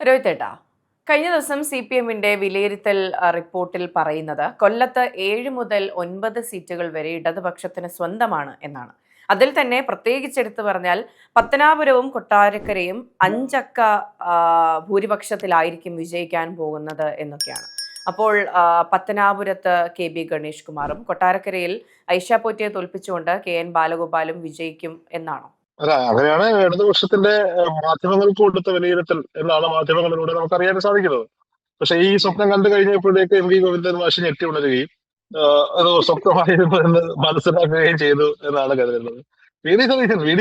രോഹിത്തേട്ടാ, കഴിഞ്ഞ ദിവസം CPM-ന്റെ വിലയിരുത്തൽ റിപ്പോർട്ടിൽ പറയുന്നത് കൊല്ലത്ത് 7 മുതൽ 9 സീറ്റുകൾ വരെ ഇടതുപക്ഷത്തിന് സ്വന്തമാണ് എന്നാണ്. അതിൽ തന്നെ പ്രത്യേകിച്ചെടുത്ത് പറഞ്ഞാൽ പത്തനാപുരവും കൊട്ടാരക്കരയും 5 അക്ക ഭൂരിപക്ഷത്തിലായിരിക്കും വിജയിക്കാൻ പോകുന്നത് എന്നൊക്കെയാണ്. അപ്പോൾ പത്തനാപുരത്ത് KB ഗണേഷ് കുമാറും കൊട്ടാരക്കരയിൽ ഐഷ പോറ്റിയെ തോൽപ്പിച്ചുകൊണ്ട് KN ബാലഗോപാലും വിജയിക്കും എന്നാണോ? അല്ല, അങ്ങനെയാണ് ഇടതുപക്ഷത്തിന്റെ മാധ്യമങ്ങൾക്ക് കൊടുത്ത വിലയിരുത്തൽ എന്നാണ് മാധ്യമങ്ങളിലൂടെ നമുക്ക് അറിയാൻ സാധിക്കുന്നത്. പക്ഷെ ഈ സ്വപ്നം കണ്ടു കഴിഞ്ഞപ്പോഴേക്ക് MV ഗോവിന്ദൻ മാഷ് ഞെട്ടി ഉണരുകയും അത് സ്വപ്നമായിരുന്നു എന്ന് മനസ്സിലാക്കുകയും ചെയ്തു എന്നാണ് കരുതുന്നത്. വി ഡി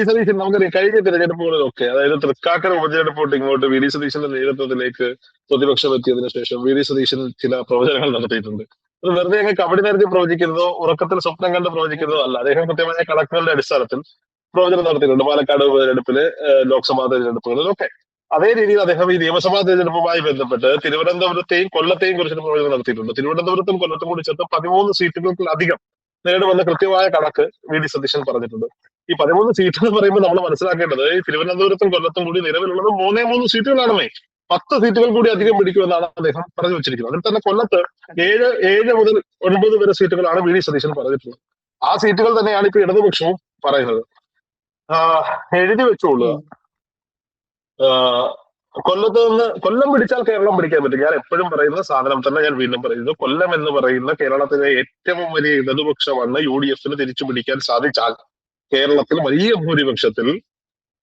സതീശൻ നമുക്കറിയാം, കഴിഞ്ഞ തിരഞ്ഞെടുപ്പുകളിലൊക്കെ, അതായത് തൃക്കാക്കര ഉപതെരഞ്ഞെടുപ്പ് തൊട്ട് ഇങ്ങോട്ട് വി ഡി സതീശന്റെ നേതൃത്വത്തിലേക്ക് പ്രതിപക്ഷം എത്തിയതിനു ശേഷം വി ഡി സതീശൻ ചില പ്രവചനങ്ങൾ നടത്തിയിട്ടുണ്ട്. അത് വെറുതെ അങ്ങ് കബഡി നിരത്തി പ്രവചിക്കുന്നതോ ഉറക്കത്തിൽ സ്വപ്നം കണ്ട് പ്രവചിക്കുന്നതോ അല്ല. അദ്ദേഹം കൃത്യമായ കണക്കുകളുടെ അടിസ്ഥാനത്തിൽ പ്രവചനം നടത്തിയിട്ടുണ്ട്. പാലക്കാട് ഉപതെരഞ്ഞെടുപ്പില്, ലോക്സഭാ തെരഞ്ഞെടുപ്പുകളിലൊക്കെ. അതേ രീതിയിൽ അദ്ദേഹം ഈ നിയമസഭാ തെരഞ്ഞെടുപ്പുമായി ബന്ധപ്പെട്ട് തിരുവനന്തപുരത്തെയും കൊല്ലത്തെയും കുറിച്ച് പ്രവചനം നടത്തിയിട്ടുണ്ട്. തിരുവനന്തപുരത്തും കൊല്ലത്തും കൂടി ചേർത്ത് 13 സീറ്റുകൾക്കിലധികം നേടുമെന്ന കൃത്യമായ കണക്ക് വി.ഡി. സതീശൻ പറഞ്ഞിട്ടുണ്ട്. ഈ 13 സീറ്റ് എന്ന് പറയുമ്പോൾ നമ്മൾ മനസ്സിലാക്കേണ്ടത്, ഈ തിരുവനന്തപുരത്തും കൊല്ലത്തും കൂടി നിലവിലുള്ളത് 3 സീറ്റുകളാണേ. 10 സീറ്റുകൾ കൂടി അധികം പിടിക്കുമെന്നാണ് അദ്ദേഹം പറഞ്ഞു വെച്ചിരിക്കുന്നത്. അതിൽ തന്നെ കൊല്ലത്ത് 7 മുതൽ 9 വരെ സീറ്റുകളാണ് വി.ഡി. സതീശൻ പറഞ്ഞിട്ടുള്ളത്. ആ സീറ്റുകൾ തന്നെയാണ് ഇപ്പൊ ഇടതുപക്ഷവും പറയുന്നത്. എഴുതി വെച്ചോളൂ, കൊല്ലം പിടിച്ചാൽ കേരളം പിടിക്കാൻ പറ്റും. ഞാൻ എപ്പോഴും പറയുന്ന സാധനം തന്നെ ഞാൻ വീണ്ടും പറയുന്നു. കൊല്ലം എന്ന് പറയുന്ന കേരളത്തിലെ ഏറ്റവും വലിയ ഇടതുപക്ഷ മണ്ണ് UDF-ന് തിരിച്ചു പിടിക്കാൻ സാധിച്ചാൽ കേരളത്തിൽ വലിയ ഭൂരിപക്ഷത്തിൽ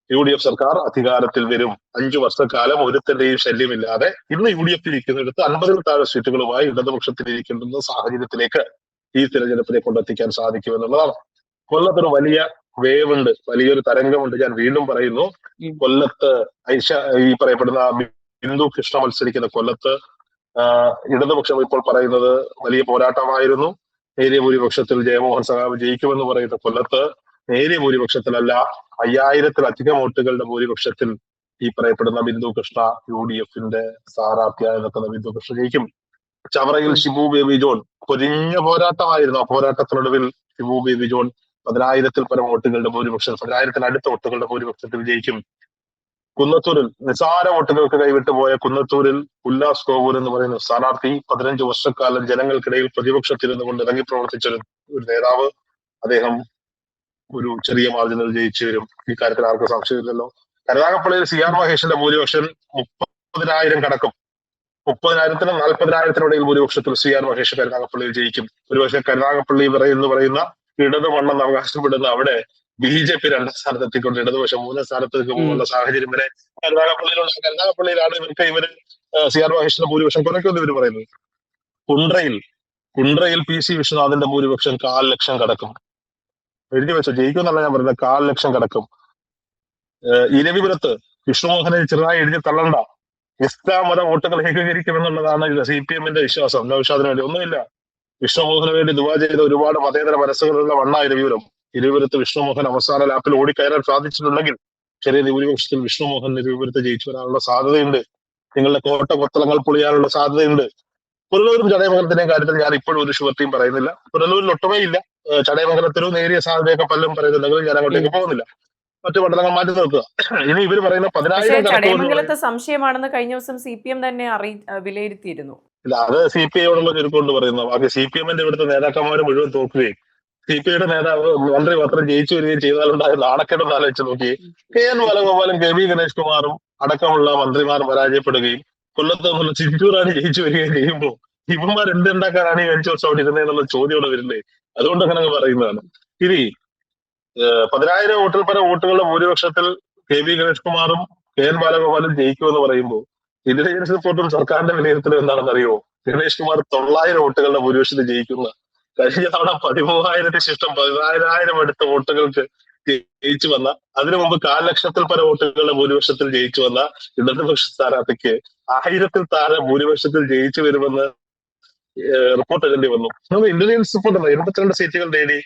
UDF സർക്കാർ അധികാരത്തിൽ വരും. 5 വർഷക്കാലം ഒരുത്തന്റെയും ശല്യമില്ലാതെ ഇന്ന് UDF ഇരിക്കുന്നിടത്ത് 50-ൽ താഴെ സീറ്റുകളുമായി ഇടതുപക്ഷത്തിലിരിക്കേണ്ടുന്ന സാഹചര്യത്തിലേക്ക് ഈ തിരഞ്ഞെടുപ്പിനെ കൊണ്ടെത്തിക്കാൻ സാധിക്കുമെന്നുള്ളതാണ്. കൊല്ലത്തിന് വലിയ വേവുണ്ട്, വലിയൊരു തരംഗമുണ്ട്. ഞാൻ വീണ്ടും പറയുന്നു, കൊല്ലത്ത് ഈ പറയപ്പെടുന്ന ബിന്ദു കൃഷ്ണ മത്സരിക്കുന്ന കൊല്ലത്ത് ഇടതുപക്ഷം ഇപ്പോൾ പറയുന്നത് വലിയ പോരാട്ടമായിരുന്നു. നേരിയ ഭൂരിപക്ഷത്തിൽ ജയമോഹൻ സഖാവ് ജയിക്കുമെന്ന് പറയുന്ന കൊല്ലത്ത് നേരിയ ഭൂരിപക്ഷത്തിലല്ല, 5000-ലധികം വോട്ടുകളുടെ ഭൂരിപക്ഷത്തിൽ ഈ പറയപ്പെടുന്ന ബിന്ദു കൃഷ്ണ UDF-ന്റെ സ്ഥാനാർത്ഥിയായി നിൽക്കുന്ന ബിന്ദു കൃഷ്ണ ജയിക്കും. ചവറയിൽ ഷിബു ബേബി ജോൺ പൊരിഞ്ഞ പോരാട്ടമായിരുന്നു. ആ പോരാട്ടത്തിനൊടുവിൽ ഷിബു ബേബി ജോൺ 10,000-ൽ പരം വോട്ടുകളുടെ ഭൂരിപക്ഷം, 10,000-ത്തിനടുത്ത വോട്ടുകളുടെ ഭൂരിപക്ഷത്തിൽ ജയിക്കും. കുന്നത്തൂരിൽ നിസാര വോട്ടുകൾക്ക് കൈവിട്ടു പോയ കുന്നത്തൂരിൽ ഉല്ലാസ് കോവൂർ എന്ന് പറയുന്ന സ്ഥാനാർത്ഥി 15 വർഷക്കാലം ജനങ്ങൾക്കിടയിൽ പ്രതിപക്ഷത്തിരുന്നു കൊണ്ട് ഇറങ്ങി പ്രവർത്തിച്ച ഒരു നേതാവ്, അദ്ദേഹം ഒരു ചെറിയ മാർജിനിൽ ജയിച്ചു വരും. ഈ കാര്യത്തിൽ ആർക്കും സംശയമില്ലല്ലോ. കരുനാഗപ്പള്ളിയിൽ CR മഹേഷിന്റെ ഭൂരിപക്ഷം 30,000 കടക്കും. 30,000-നും 40,000-ത്തിനും ഇടയിൽ ഭൂരിപക്ഷത്തിൽ CR മഹേഷ് കരുനാഗപ്പള്ളിയിൽ ജയിക്കും. ഒരുപക്ഷെ കരുനാഗപ്പള്ളി എന്ന് പറയുന്ന ഇടത് മണ്ണെന്ന് അവകാശപ്പെടുന്ന അവിടെ BJP 2ാം സ്ഥാനത്ത് എത്തിക്കൊണ്ട് ഇടതുപക്ഷം 3ാം സ്ഥാനത്തേക്ക് പോകുന്ന സാഹചര്യം വരെ കരുനാഗപ്പള്ളിയിലാണ് ഇവര് CR മഹേഷിന്റെ ഭൂരിപക്ഷം കുറയ്ക്കുമെന്ന് ഇവർ പറയുന്നത്. കുണ്ട്രയിൽ PC വിശ്വനാഥിന്റെ ഭൂരിപക്ഷം 1,00,000 കടക്കും. എഴുതി വെച്ചോ, ജയിക്കുമെന്നല്ല ഞാൻ പറയുന്നത്, 1,00,000 കടക്കും. ഇരവിപുരത്ത് വിഷ്ണുമോഹനെ ചെറുതായി എഴുതി തള്ളണ്ട. ഇസ്ലാം മത വോട്ടുകൾ ഏകീകരിക്കുമെന്നുള്ളതാണ് CPM-ന്റെ വിശ്വാസം. നൗഷാദിന് വേണ്ടി ഒന്നുമില്ല. വിഷ്ണുമോഹന് വേണ്ടി ദുവാ ചെയ്ത ഒരുപാട് മതേതര മനസ്സുകളുള്ള മണ്ണ ഇരവിപുരത്ത് വിഷ്ണുമോഹൻ അവസാന ലാപ്പിൽ ഓടിക്കയറാൻ സാധിച്ചിട്ടുണ്ടെങ്കിൽ ചെറിയ ഭൂരിപക്ഷത്തിൽ വിഷ്ണുമോഹൻ ഇരവിപുരത്ത് ജയിച്ചു വരാനുള്ള സാധ്യതയുണ്ട്. നിങ്ങളുടെ കോട്ട കൊത്തളങ്ങൾ പൊളിയാനുള്ള സാധ്യതയുണ്ട്. പുനലൂരും ചടയമംഗലത്തിന്റെയും കാര്യത്തിൽ ഞാൻ ഇപ്പോഴും ഒരു ഷുവർട്ടിയും പറയുന്നില്ല. പുനലൂരിൽ ഒട്ടുമേ ഇല്ല. ചടയമംഗലത്തിലും നേരിയ സാധ്യതയൊക്കെ പലരും പറയുന്നുണ്ടെങ്കിലും ഞാൻ അങ്ങോട്ടേക്ക് പോകുന്നില്ല. മറ്റു മണ്ഡലങ്ങൾ മാറ്റി നിർത്തുക. ഇനി ഇവർ പറയുന്ന 10,000 ചടയമംഗലത്തെ സംശയമാണെന്ന് കഴിഞ്ഞ ദിവസം CPM തന്നെ വിലയിരുത്തിയിരുന്നു. ഇല്ല, അത് CPI-യോടുള്ള ചുരുക്കൊണ്ട് പറയുന്നു. ബാക്കി CPM-ന്റെ ഇവിടുത്തെ നേതാക്കന്മാർ മുഴുവൻ തോക്കുകയും CPI-യുടെ നേതാവ് മന്ത്രി മാത്രം ജയിച്ചു വരികയും ചെയ്താലുണ്ടായ നാണക്കേടൊന്ന് ആലോചിച്ച് നോക്കി. KN ബാലഗോപാലും KB ഗണേഷ് കുമാറും അടക്കമുള്ള മന്ത്രിമാർ പരാജയപ്പെടുകയും കൊല്ലത്ത് നിന്നുള്ള ചിറ്റൂരാണ് ജയിച്ചു വരികയും ചെയ്യുമ്പോൾ ഇവന്മാർ എന്തുണ്ടാക്കാനാണ് ഈ 5 വർഷം അവിടെ ഇരുന്നതെന്നുള്ള ചോദ്യം ഇവിടെ വരില്ലേ? അതുകൊണ്ട് അങ്ങനെ പറയുന്നതാണ്. ഇനി 10,000 വോട്ടിൽ പല വോട്ടുകളുടെ ഭൂരിപക്ഷത്തിൽ KB ഗണേഷ് കുമാറും KN ബാലഗോപാലും ജയിക്കുമെന്ന് പറയുമ്പോൾ ഇന്റലിജൻസ് റിപ്പോർട്ടും സർക്കാരിന്റെ വിലയിരുത്തലും എന്താണെന്ന് അറിയുമോ? ഗണേഷ് കുമാർ 900 വോട്ടുകളുടെ ഭൂരിപക്ഷത്തിൽ ജയിക്കുന്ന, കഴിഞ്ഞ തവണ 13,000-ന് ശേഷം 14,000 അടുത്ത വോട്ടുകൾക്ക് ജയിച്ചു വന്ന, അതിനു മുമ്പ് 1,00,000-ൽ പല വോട്ടുകളുടെ ഭൂരിപക്ഷത്തിൽ ജയിച്ചു വന്ന ഇടതുപക്ഷ സ്ഥാനാർത്ഥിക്ക് 1000-ൽ താഴെ ഭൂരിപക്ഷത്തിൽ ജയിച്ചു വരുമെന്ന് റിപ്പോർട്ട് എഴുതേണ്ടി വന്നു. ഇന്റലിജൻസ് റിപ്പോർട്ട് 82 സീറ്റുകൾ നേടി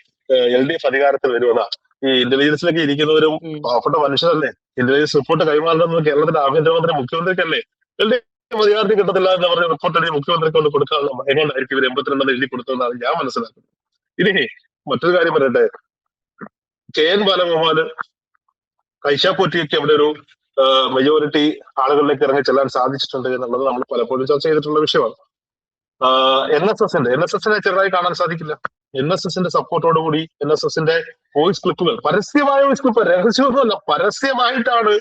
LDF അധികാരത്തിൽ വരുമെന്ന. ഈ ഇന്റലിജൻസിലൊക്കെ ഇരിക്കുന്നവരും പാവപ്പെട്ട മനുഷ്യരല്ലേ. ഇന്റലിജൻസ് റിപ്പോർട്ട് കൈമാറുന്നത് കേരളത്തിന്റെ ആഭ്യന്തരമന്ത്രി മുഖ്യമന്ത്രിക്കല്ലേ. LDF അധികാരത്തിൽ കിട്ടത്തില്ല എന്ന് പറഞ്ഞ റിപ്പോർട്ട് എഴുതി മുഖ്യമന്ത്രിക്ക് കൊണ്ട് കൊടുക്കാനുള്ള ഭയം കൊണ്ടായിരിക്കും ഇവർ 82 എഴുതി കൊടുത്തതെന്നാണ് ഞാൻ മനസ്സിലാക്കുന്നത്. ഇനി മറ്റൊരു കാര്യം പറയട്ടെ, KN ബാലഗോപാല് ഐഷ പോറ്റിയൊക്കെ അവിടെ ഒരു മെജോറിറ്റി ആളുകളിലേക്ക് ഇറങ്ങി ചെല്ലാൻ സാധിച്ചിട്ടുണ്ട് എന്നുള്ളത് നമ്മൾ പലപ്പോഴും ചർച്ച ചെയ്തിട്ടുള്ള വിഷയമാണ്. എൻ എസ് എസിനെ ചെറുതായി കാണാൻ സാധിക്കില്ല. എൻ.എസ്.എസിന്റെ സപ്പോർട്ടോടുകൂടി എൻ.എസ്.എസിന്റെ വോയിസ് ക്ലിപ്പുകൾ, പരസ്യമായ വോയിസ് ക്ലിപ്പ്, രഹസ്യമൊന്നുമല്ല, പരസ്യമായിട്ടാണ്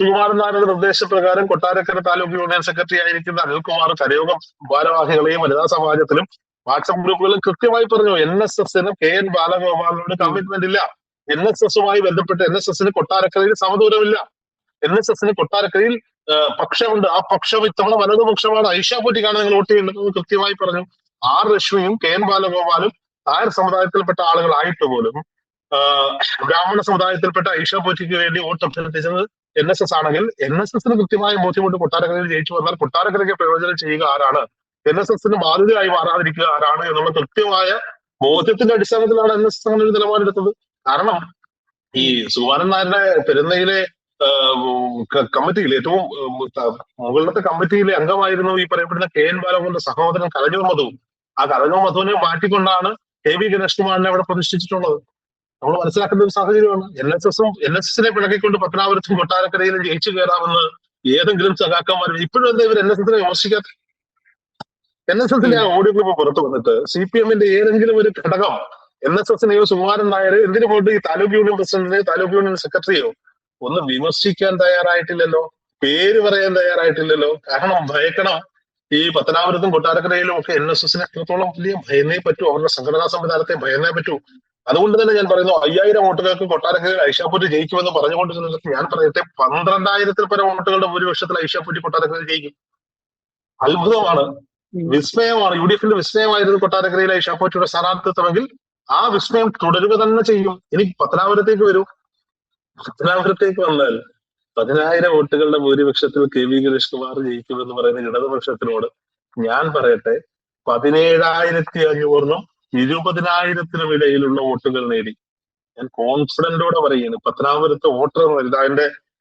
ശ്രീകുമാരൻ നായരുടെ നിർദ്ദേശപ്രകാരം കൊട്ടാരക്കര താലൂക്ക് യൂണിയൻ സെക്രട്ടറി ആയിരിക്കുന്ന അനിൽകുമാർ കരയോഗം ഭാരവാഹികളെയും വനിതാ സമാജത്തിലും വാട്സപ്പ് ഗ്രൂപ്പുകളിൽ കൃത്യമായി പറഞ്ഞു, എൻ.എസ്.എസിന് കെ.എൻ. ബാലഗോപാലിനോട് കമ്മിറ്റ്മെന്റ് ഇല്ല. എൻ.എസ്.എസുമായി ബന്ധപ്പെട്ട് എൻ.എസ്.എസിന് കൊട്ടാരക്കരയിൽ സമദൂരമില്ല. എൻ.എസ്.എസിന് കൊട്ടാരക്കരയിൽ പക്ഷമുണ്ട്. ആ പക്ഷം ഇത്തവണ വലതുപക്ഷമാണ്. ഐഷ പോറ്റിക്കാണ് നിങ്ങൾ വോട്ട് ചെയ്യേണ്ടത് കൃത്യമായി പറഞ്ഞു. R രശ്മിയും K N. ബാലഗോപാലും നായർ സമുദായത്തിൽപ്പെട്ട ആളുകളായിട്ട് പോലും ബ്രാഹ്മണ സമുദായത്തിൽപ്പെട്ട ഐഷ പോറ്റിക്ക് വേണ്ടി വോട്ട് അഭ്യർത്ഥിച്ചത് എൻ.എസ്.എസ് ആണെങ്കിൽ എൻ.എസ്.എസിന് കൃത്യമായ ബോധ്യമുണ്ട് കൊട്ടാരക്കരയിൽ ജയിച്ചു വന്നാൽ കൊട്ടാരക്കരയ്ക്ക് പ്രയോജനം ചെയ്യുക ആരാണ്, എൻ.എസ്.എസിന് മാതൃകയായി മാറാതിരിക്കുക ആരാണ് എന്നുള്ള കൃത്യമായ ബോധ്യത്തിന്റെ അടിസ്ഥാനത്തിലാണ് എൻ.എസ്.എസ് അങ്ങനെ ഒരു നിലപാടെടുത്തത്. കാരണം ഈ സുകുമാരൻ നായരുടെ പെരുന്നയിലെ കമ്മിറ്റിയിൽ ഏറ്റവും മുകളിലത്തെ കമ്മിറ്റിയിലെ അംഗമായിരുന്നു ഈ പറയപ്പെടുന്ന കെ.എൻ. ബാലഗോപാലിന്റെ സഹോദരൻ കലഞ്ഞൂർ മധു. ആ കലഞ്ഞൂർ മധുവിനെ മാറ്റിക്കൊണ്ടാണ് കെ.വി. ഗണേഷ് കുമാറിനെ അവിടെ പ്രതിഷ്ഠിച്ചിട്ടുള്ളത്. നമ്മൾ മനസ്സിലാക്കേണ്ട ഒരു സാഹചര്യമാണ്. എൻ.എസ്.എസിനെ പിണക്കിക്കൊണ്ട് പത്തനാപുരത്തും കൊട്ടാരക്കരയിലും ജയിച്ചു കയറാമെന്ന് ഏതെങ്കിലും സഖാക്കന്മാർ ഇപ്പോഴും എന്താ ഇവർ എൻ.എസ്.എസിനെ വിമർശിക്കാത്ത? എൻ.എസ്.എസിന്റെ ആ ഓഡിയോ ക്ലിപ്പ് പുറത്തു വന്നിട്ട് CPM-ന്റെ ഏതെങ്കിലും ഒരു ഘടകം എൻ.എസ്.എസിനെയോ സുകുമാരൻ നായർ എന്തിനു പോയിട്ട് ഈ താലൂക്ക് യൂണിയൻ പ്രസിഡന്റിനെയോ താലൂക്ക് യൂണിയൻ സെക്രട്ടറിയോ ഒന്ന് വിമർശിക്കാൻ തയ്യാറായിട്ടില്ലല്ലോ, പേര് പറയാൻ തയ്യാറായിട്ടില്ലല്ലോ. കാരണം ഭയക്കണം, ഈ പത്തനാപുരത്തും കൊട്ടാരക്കരയിലും ഒക്കെ എൻ.എസ്.എസിനെ എത്രത്തോളം വലിയ ഭയന്നേ പറ്റൂ, അവരുടെ സംഘടനാ സംവിധാനത്തെ ഭയന്നേ പറ്റൂ. അതുകൊണ്ട് തന്നെ ഞാൻ പറയുന്നു, 5000 വോട്ടുകൾക്ക് കൊട്ടാരക്കരയിൽ ഐഷാപ്പൂറ്റി ജയിക്കുമെന്ന് പറഞ്ഞുകൊണ്ടിരുന്നത് ഞാൻ പറയട്ടെ, 12,000-ൽ പരം വോട്ടുകളുടെ ഭൂരിപക്ഷത്തിൽ ഐഷാപ്പൂറ്റി കൊട്ടാരക്കരയിൽ ജയിക്കും. അത്ഭുതമാണ്, വിസ്മയമാണ്. UDF-ന്റെ വിസ്മയമായിരുന്നു കൊട്ടാരക്കരയിലെ ഐഷാപ്പൂറ്റിയുടെ സ്ഥാനാർത്ഥിത്വമെങ്കിൽ ആ വിസ്മയം തുടരുക തന്നെ ചെയ്യും. ഇനി പത്തനാപുരത്തേക്ക് വരൂ. പത്തനാപുരത്തേക്ക് വന്നാൽ 10,000 വോട്ടുകളുടെ ഭൂരിപക്ഷത്തിൽ കെ.വി. ഗണേഷ് കുമാർ ജയിക്കുമെന്ന് പറയുന്ന ഇടതുപക്ഷത്തിനോട് ഞാൻ പറയട്ടെ, 17,500-നും 20,000-നും ഇടയിലുള്ള വോട്ടുകൾ നേടി. ഞാൻ കോൺഫിഡന്റോടെ പറയുകയാണ്. പത്തനാപുരത്ത് വോട്ടർ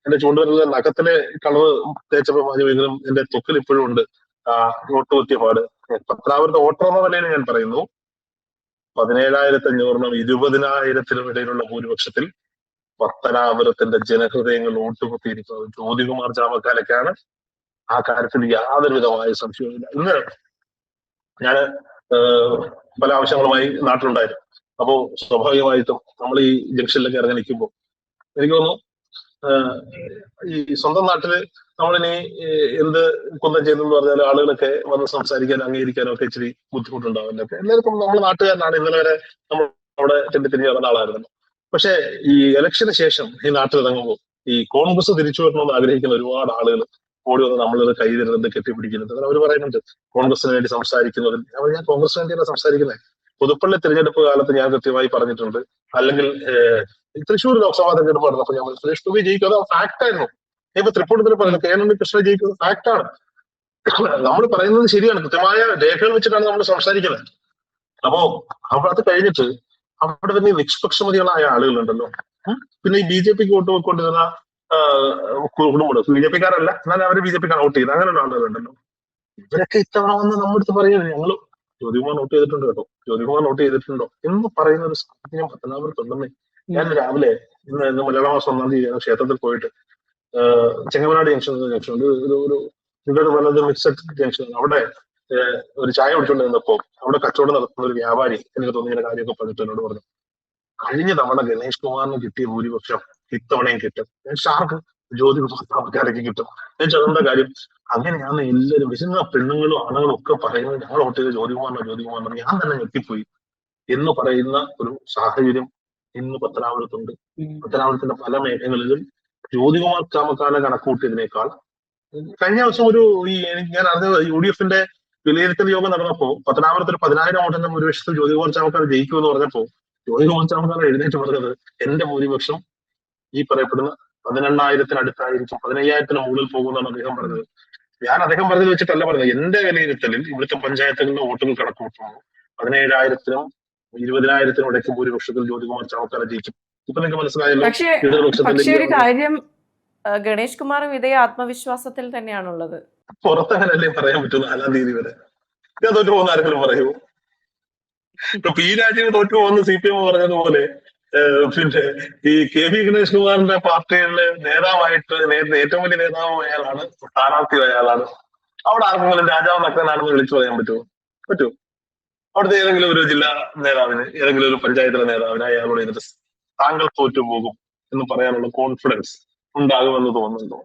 എന്റെ ചൂണ്ടുവരുന്ന നഖത്തിലെ കളറ് തേച്ചപ്പോ മാധ്യമങ്ങളും എന്റെ തൊക്കിൽ ഇപ്പോഴും ഉണ്ട് വോട്ട് കുത്തിയ പാട്. പത്തനാപുരത്ത് വോട്ടർ എന്ന നിലയിൽ ഞാൻ പറയുന്നു, 17,500-നും 20,000-നും ഇടയിലുള്ള ഭൂരിപക്ഷത്തിൽ പത്തനാപുരത്തിന്റെ ജനഹൃദയങ്ങൾ വോട്ടുകുത്തിയിരിക്കുന്നത് ജ്യോതികുമാർ ചാമക്കാലയ്ക്കാണ്. ആ കാര്യത്തിൽ യാതൊരു വിധമായ സംശയവുമില്ല. ഇന്ന് ഞാന് പല ആവശ്യങ്ങളുമായി നാട്ടിലുണ്ടായിരുന്നു. അപ്പോ സ്വാഭാവികമായിട്ടും നമ്മൾ ഈ ജംഗ്ഷനിലൊക്കെ ഇറങ്ങി നിൽക്കുമ്പോൾ എനിക്ക് തോന്നുന്നു, ഈ സ്വന്തം നാട്ടില് നമ്മളിനി എന്ത് കുന്തം ചെയ്തെന്ന് പറഞ്ഞാൽ ആളുകളൊക്കെ വന്ന് സംസാരിക്കാനും അംഗീകരിക്കാനും ഒക്കെ ഇച്ചിരി ബുദ്ധിമുട്ടുണ്ടാവില്ല. എല്ലാവർക്കും നമ്മുടെ നാട്ടുകാരനാണ്. ഇന്നലെ വരെ നമ്മൾ അവിടെ തിരിഞ്ഞു നടന്ന ആളായിരുന്നു. പക്ഷെ ഈ ഇലക്ഷന് ശേഷം ഈ നാട്ടിലിറങ്ങുമ്പോൾ ഈ കോൺഗ്രസ് തിരിച്ചു വരണമെന്ന് ആഗ്രഹിക്കുന്ന ഒരുപാട് ആളുകൾ ഓടി വന്ന് നമ്മളിത് കൈ തരുന്നത് കെട്ടിപ്പിടിക്കുന്നത്. അവർ പറയുന്നുണ്ട് കോൺഗ്രസിന് വേണ്ടി സംസാരിക്കുന്നതിൽ. ഞാൻ കോൺഗ്രസിന് വേണ്ടിയാണ് സംസാരിക്കുന്നത്. പുതുപ്പള്ളി തിരഞ്ഞെടുപ്പ് കാലത്ത് ഞാൻ കൃത്യമായി പറഞ്ഞിട്ടുണ്ട്. അല്ലെങ്കിൽ തൃശ്ശൂർ ലോക്സഭാ തെരഞ്ഞെടുപ്പ് നടന്നപ്പോൾ ഞാൻ സുരേഷ് ഗോപി ജയിക്കും, അത് ഫാക്ട് ആയിരുന്നു. ഇപ്പൊ തൃപ്പൂണിത്തുറ പറയുന്നത് കെ.എൻ. ഉണ്ണികൃഷ്ണൻ ജയിക്കുന്നത് ഫാക്ടാണ്. നമ്മൾ പറയുന്നത് ശരിയാണ്, കൃത്യമായ രേഖകൾ വെച്ചിട്ടാണ് നമ്മൾ സംസാരിക്കുന്നത്. അപ്പോ അത് കഴിഞ്ഞിട്ട് അവിടെ തന്നെ നിഷ്പക്ഷമതികളായ ആളുകളുണ്ടല്ലോ. പിന്നെ ഈ ബി.ജെ.പിക്ക് വോട്ട് പോയിക്കൊണ്ടിരുന്ന കുടുംബം ബി.ജെ.പിക്കാരല്ല, എന്നാൽ അവര് ബി.ജെ.പിക്കാണ് വോട്ട് ചെയ്ത് അങ്ങനെയുള്ള ആളുകളുണ്ടല്ലോ. ഇവരൊക്കെ ഇത്തവണ വന്ന് നമ്മുടെ അടുത്ത് പറയുന്നത് ഞങ്ങൾ ജ്യോതികുമാർ നോട്ട് ചെയ്തിട്ടുണ്ട് കേട്ടോ, ജ്യോതികുമാർ നോട്ട് ചെയ്തിട്ടുണ്ടോ എന്ന് പറയുന്ന ഒരു സാഹചര്യം പത്തനാപുരത്തുണ്ടെന്നേ. ഞാൻ രാവിലെ ഇന്ന് മലയാള മാസം 1-ാം തീയതി ക്ഷേത്രത്തിൽ പോയിട്ട് ചെങ്ങമനാട് ജംഗ്ഷൻ ഒരു മിക്സഡ് ജംഗ്ഷൻ, അവിടെ ഒരു ചായ കുടിച്ചുകൊണ്ട് നിന്നപ്പോ അവിടെ കച്ചവടം നടത്തുന്ന ഒരു വ്യാപാരി എനിക്ക് തോന്നിയ കാര്യമൊക്കെ പറഞ്ഞിട്ട് എന്നോട് പറഞ്ഞു, കഴിഞ്ഞ തവണ ഗണേഷ് കുമാറിന് കിട്ടിയ ഭൂരിപക്ഷം ഇത്തവണയും കിട്ടും, ഷാർക്ക് ജ്യോതികുമാർക്ക് കിട്ടും. അതെന്താ കാര്യം? അങ്ങനെയാണ് എല്ലാവരും വിശുന്ന പെണ്ണുങ്ങളും ആണുങ്ങളും ഒക്കെ പറയുന്നത് ഞങ്ങൾ വോട്ട് ചെയ്ത് ജ്യോതികുമാറിനോ ഞാൻ തന്നെ ഞെട്ടിപ്പോയി എന്ന് പറയുന്ന ഒരു സാഹചര്യം ഇന്ന് പത്തനാപുരത്തുണ്ട്. പത്തനാപുരത്തിന്റെ പല മേഖലകളിലും ജ്യോതികുമാർ ചാമക്കാല കണക്കൂട്ടിയതിനേക്കാൾ കഴിഞ്ഞ ദിവസം ഞാൻ അറിഞ്ഞത് UDF-ന്റെ വിലയിരുത്തൽ യോഗം നടന്നപ്പോ പത്തനാപുരത്ത് ഒരു 10,000 വോട്ടിന്റെ ഭൂരിപക്ഷത്തിൽ ജ്യോതികുമാർ ചാമക്കാല ജയിക്കുമെന്ന് പറഞ്ഞപ്പോ ജ്യോതികുമാർ ചാമക്കാല എഴുന്നേറ്റ് പറഞ്ഞത് എന്റെ ഭൂരിപക്ഷം ഈ പറയപ്പെടുന്ന 18,000-ന് 15,000-ന് മുകളിൽ പോകുമെന്നാണ് അദ്ദേഹം പറഞ്ഞത്. ഞാൻ അദ്ദേഹം പറഞ്ഞത് വെച്ചിട്ടല്ല പറഞ്ഞത്. എന്റെ വിലയിരുത്തലിൽ ഇവിടുത്തെ പഞ്ചായത്തുകളിലെ വോട്ടുകൾ കണക്ക് കൂട്ടുന്നു 17,000-നും 20,000-നും ഇടയ്ക്ക് ഭൂരിപക്ഷത്തിൽ ജ്യോതികുമാർ ചാമക്കാല ജയിക്കും. ഇപ്പൊ നിങ്ങൾക്ക് മനസ്സിലായല്ലോ. പക്ഷേ ഒരു കാര്യം, ഗണേഷ് കുമാറും ഇതേ ആത്മവിശ്വാസത്തിൽ തന്നെയാണുള്ളത്. പുറത്തങ്ങനല്ലേ പറയാൻ പറ്റും 4-ാം തീയതി വരെ. ഞാൻ തോറ്റു പോകുന്ന ആരെങ്കിലും പറയൂ? ഇപ്പൊ P. രാജീവ് തോറ്റു പോകുന്ന CPM പറഞ്ഞതുപോലെ പിന്നെ ഈ കെ വി ഗണേഷ് കുമാറിന്റെ പാർട്ടിയിലെ നേതാവായിട്ട് ഏറ്റവും വലിയ നേതാവ് അയാളാണ്, സ്ഥാനാർത്ഥി അയാളാണ്. അവിടെ ആർക്കെങ്കിലും രാജാവ് നഗ്നനാണെന്ന് വിളിച്ചു പറയാൻ പറ്റുമോ? പറ്റുമോ? അവിടുത്തെ ഏതെങ്കിലും ഒരു ജില്ലാ നേതാവിന്, ഏതെങ്കിലും ഒരു പഞ്ചായത്തിലെ നേതാവിന് അയാളോട് ഇരുന്നിട്ട് താങ്കൾ തോറ്റുപോകും എന്ന് പറയാനുള്ള കോൺഫിഡൻസ് ഉണ്ടാകുമെന്ന് തോന്നുന്നുണ്ടോ?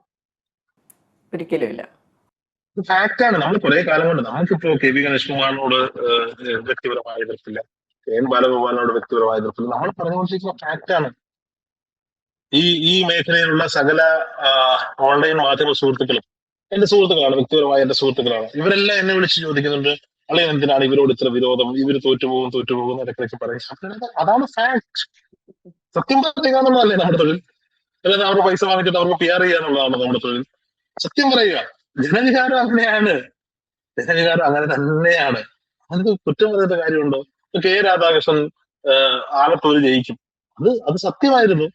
ഒരിക്കലും ഇല്ല. ഫാക്റ്റാണ്. നമ്മൾ കുറെ കാലം കൊണ്ട്, നമുക്കിപ്പോ കെ വി ഗണേഷ് കുമാറിനോട് വ്യക്തിപരമായ എതിർപ്പില്ല, കെ എൻ ബാലഗോപാലിനോട് വ്യക്തിപരമായ എതിർപ്പില്ല. നമ്മൾ പറഞ്ഞുകൊണ്ടിരിക്കുന്ന ഫാക്റ്റാണ്. ഈ മേഖലയിലുള്ള സകല ഓൺലൈൻ മാധ്യമ സുഹൃത്തുക്കളും എന്റെ സുഹൃത്തുക്കളാണ്, വ്യക്തിപരമായ എന്റെ സുഹൃത്തുക്കളാണ്. ഇവരെല്ലാം എന്നെ വിളിച്ച് ചോദിക്കുന്നുണ്ട്, അല്ലെങ്കിൽ എന്തിനാണ് ഇവരോട് ഇത്ര വിരോധം, ഇവര് തോറ്റുപോകും ഇടയ്ക്കിടയ്ക്ക് പറയും. അതാണ് ഫാക്ട്. സത്യം പറയുക എന്നുള്ളതല്ലേ നമ്മുടെ തൊഴിൽ. അല്ലാതെ അവർക്ക് പൈസ വാങ്ങിച്ചിട്ട് അവർക്ക് PR ചെയ്യാന്നുള്ളതാണ് നമ്മുടെ തൊഴിൽ. സത്യം പറയുക. ജനവികാരം അങ്ങനെയാണ്, ജനവികാരം അങ്ങനെ തന്നെയാണ്. അതിന് കുറ്റം പറയുന്ന കാര്യമുണ്ടോ? കെ രാധാകൃഷ്ണൻ ആലത്തൂര് ജയിക്കും, അത് സത്യമായിരുന്നു.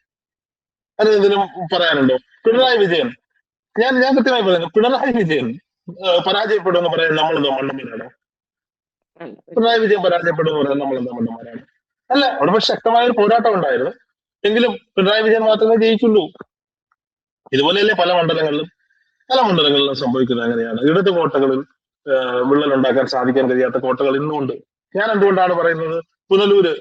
അതിനെന്തിനും പറയാനുണ്ടോ? പിണറായി വിജയൻ, ഞാൻ കൃത്യമായി പറയുന്നു, പിണറായി വിജയൻ പരാജയപ്പെടുമെന്ന് പറയാൻ നമ്മളെന്തോ മണ്ടന്മാരാണ്? പിണറായി വിജയൻ പരാജയപ്പെടുമെന്ന് പറയാൻ നമ്മളെന്തോ മണ്ടന്മാരാണ്? അല്ല, അവിടെ പക്ഷെ ശക്തമായ ഒരു പോരാട്ടം ഉണ്ടായിരുന്നു. എങ്കിലും പിണറായി വിജയൻ മാത്രമേ ജയിക്കുള്ളൂ. ഇതുപോലെയല്ലേ പല മണ്ഡലങ്ങളിലും സംഭവിക്കുന്നത്. അങ്ങനെയാണ്. ഇടത് കോട്ടകളിൽ വിള്ളൽ ഉണ്ടാക്കാൻ സാധിക്കാൻ കഴിയാത്ത കോട്ടകൾ ഇന്നുമുണ്ട്. ഞാൻ എന്തുകൊണ്ടാണ് പറയുന്നത് പുനലൂര്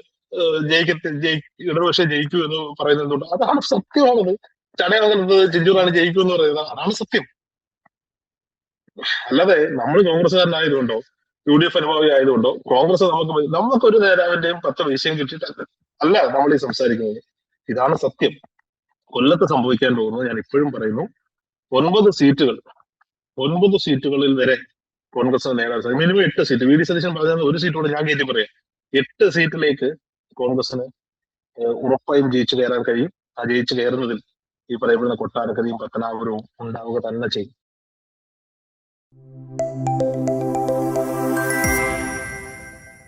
ഇടതുപക്ഷെ ജയിക്കൂ എന്ന് പറയുന്നത് എന്തുകൊണ്ട്? അതാണ് സത്യമാണത്. ചടയമംഗലത്ത് ചിഞ്ചൂറാണ് ജയിക്കൂ എന്ന് പറയുന്നത്, അതാണ് സത്യം. അല്ലാതെ നമ്മൾ കോൺഗ്രസ്സുകാരനായതുകൊണ്ടോ UDF അനുഭാവി ആയതുകൊണ്ടോ കോൺഗ്രസ് നമുക്കൊരു നേതാവിന്റെയും 10 പൈസയും കിട്ടിയിട്ടല്ല അല്ല നമ്മൾ ഈ സംസാരിക്കുന്നത്. ഇതാണ് സത്യം. കൊല്ലത്ത് സംഭവിക്കാൻ പോകുന്നത് ഞാൻ ഇപ്പോഴും പറയുന്നു, 9 സീറ്റുകളിൽ വരെ കോൺഗ്രസ് നേടാൻ സാധിക്കും. Minimum 8 seat. VD സതീശൻ പറഞ്ഞ ഒരു സീറ്റോടെ ഞാൻ കയറ്റി പറയാം. 8 സീറ്റിലേക്ക് കോൺഗ്രസിന് ഉറപ്പായും ജയിച്ചു കയറാൻ കഴിയും. ആ ജയിച്ചു കയറുന്നതിൽ ഈ പറയപ്പെടുന്ന കൊട്ടാരക്കരയും പത്തനാപുരവും ഉണ്ടാവുക തന്നെ ചെയ്യും.